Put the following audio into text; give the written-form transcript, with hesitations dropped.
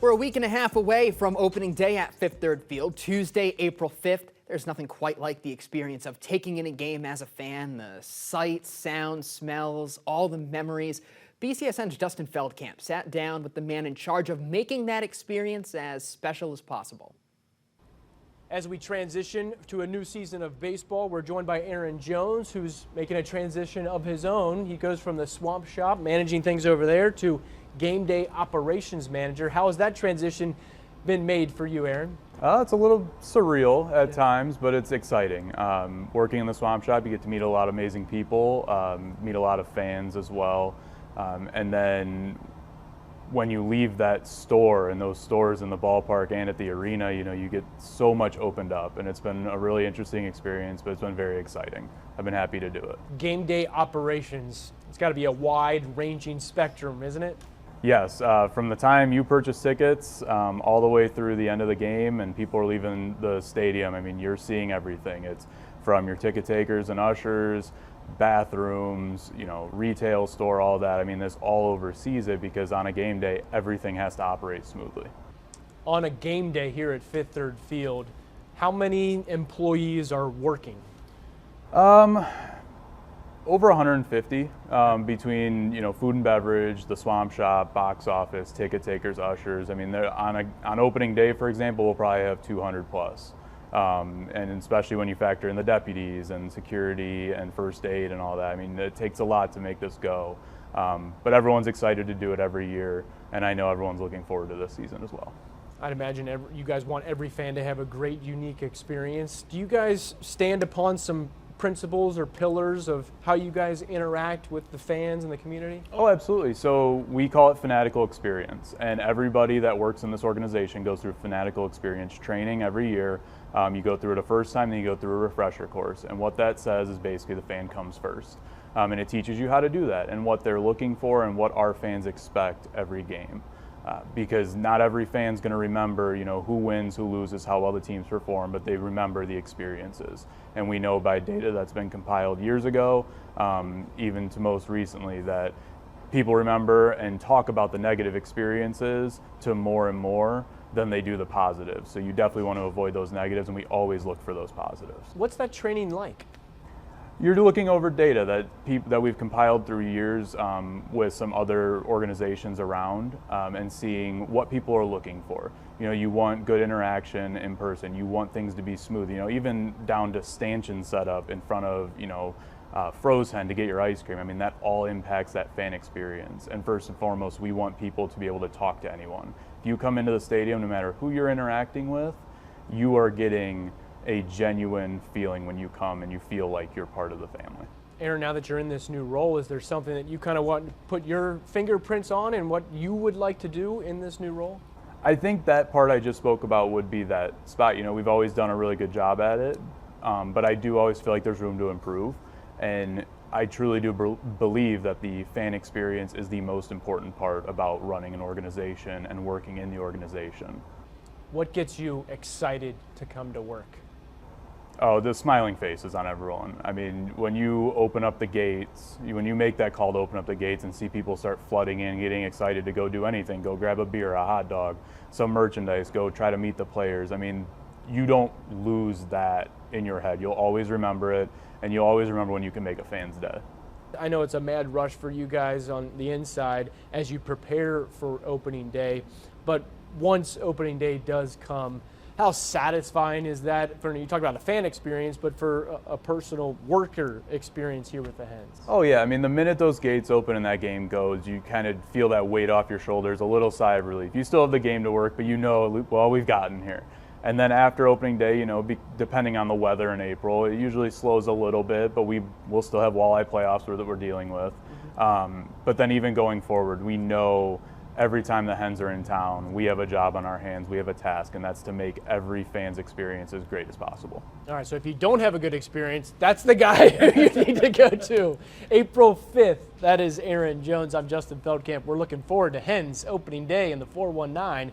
We're a week and a half away from opening day at Fifth Third Field, Tuesday, April 5th. There's nothing quite like the experience of taking in a game as a fan, the sights, sounds, smells, all the memories. BCSN's Justin Feldkamp sat down with the man in charge of making that experience as special as possible. As we transition to a new season of baseball, we're joined by Aaron Jones, who's making a transition of his own. He goes from the swamp shop, managing things over there, to game day operations manager. How has that transition been made for you, Aaron? It's a little surreal at times, but it's exciting. Working in the swamp shop, you get to meet a lot of amazing people, meet a lot of fans as well. And then when you leave that store and those stores in the ballpark and at the arena, you get so much opened up, and it's been a really interesting experience, but it's been very exciting. I've been happy to do it. Game day operations, it's got to be a wide-ranging spectrum, isn't it? Yes, from the time you purchase tickets all the way through the end of the game and people are leaving the stadium, I mean, you're seeing everything. It's from your ticket takers and ushers, bathrooms, retail store, all that. I mean, this all oversees it because on a game day, everything has to operate smoothly. On a game day here at Fifth Third Field, how many employees are working? Over 150 between food and beverage, the swamp shop, box office, ticket takers, ushers. I mean, on opening day, for example, we'll probably have 200 plus. And especially when you factor in the deputies and security and first aid and all that. I mean, it takes a lot to make this go. But everyone's excited to do it every year, and I know everyone's looking forward to this season as well. I'd imagine you guys want every fan to have a great, unique experience. Do you guys stand upon some principles or pillars of how you guys interact with the fans and the community? Oh, absolutely. So we call it Fanatical Experience, and everybody that works in this organization goes through Fanatical Experience training every year. You go through it a first time, then you go through a refresher course, and what that says is basically the fan comes first. And it teaches you how to do that and what they're looking for and what our fans expect every game. Because not every fan's going to remember, who wins, who loses, how well the teams perform, but they remember the experiences. And we know by data that's been compiled years ago, even to most recently, that people remember and talk about the negative experiences to more and more than they do the positives. So you definitely want to avoid those negatives, and we always look for those positives. What's that training like? You're looking over data that we've compiled through years with some other organizations around and seeing what people are looking for. You want good interaction in person. You want things to be smooth. Even down to stanchion setup in front of Hen to get your ice cream. I mean, that all impacts that fan experience. And first and foremost, we want people to be able to talk to anyone. If you come into the stadium, no matter who you're interacting with, you are getting a genuine feeling when you come and you feel like you're part of the family. Aaron, now that you're in this new role, is there something that you kind of want to put your fingerprints on and what you would like to do in this new role? I think that part I just spoke about would be that spot. We've always done a really good job at it, but I do always feel like there's room to improve. And I truly do believe that the fan experience is the most important part about running an organization and working in the organization. What gets you excited to come to work? Oh, the smiling faces on everyone. I mean, when you open up the gates, when you make that call to open up the gates and see people start flooding in, getting excited to go do anything, go grab a beer, a hot dog, some merchandise, go try to meet the players. I mean, you don't lose that in your head. You'll always remember it, and you'll always remember when you can make a fan's day. I know it's a mad rush for you guys on the inside as you prepare for opening day, but once opening day does come, how satisfying is that for, you talk about a fan experience, but for a personal worker experience here with the Hens? Oh yeah, I mean, the minute those gates open and that game goes, you kind of feel that weight off your shoulders, a little sigh of relief. You still have the game to work, but well, we've gotten here. And then after opening day, depending on the weather in April, it usually slows a little bit, but we'll still have walleye playoffs that we're dealing with. But then even going forward, we know every time the Hens are in town, we have a job on our hands, we have a task, and that's to make every fan's experience as great as possible. All right, so if you don't have a good experience, that's the guy you need to go to. April 5th, that is Aaron Jones. I'm Justin Feldkamp. We're looking forward to Hens opening day in the 419.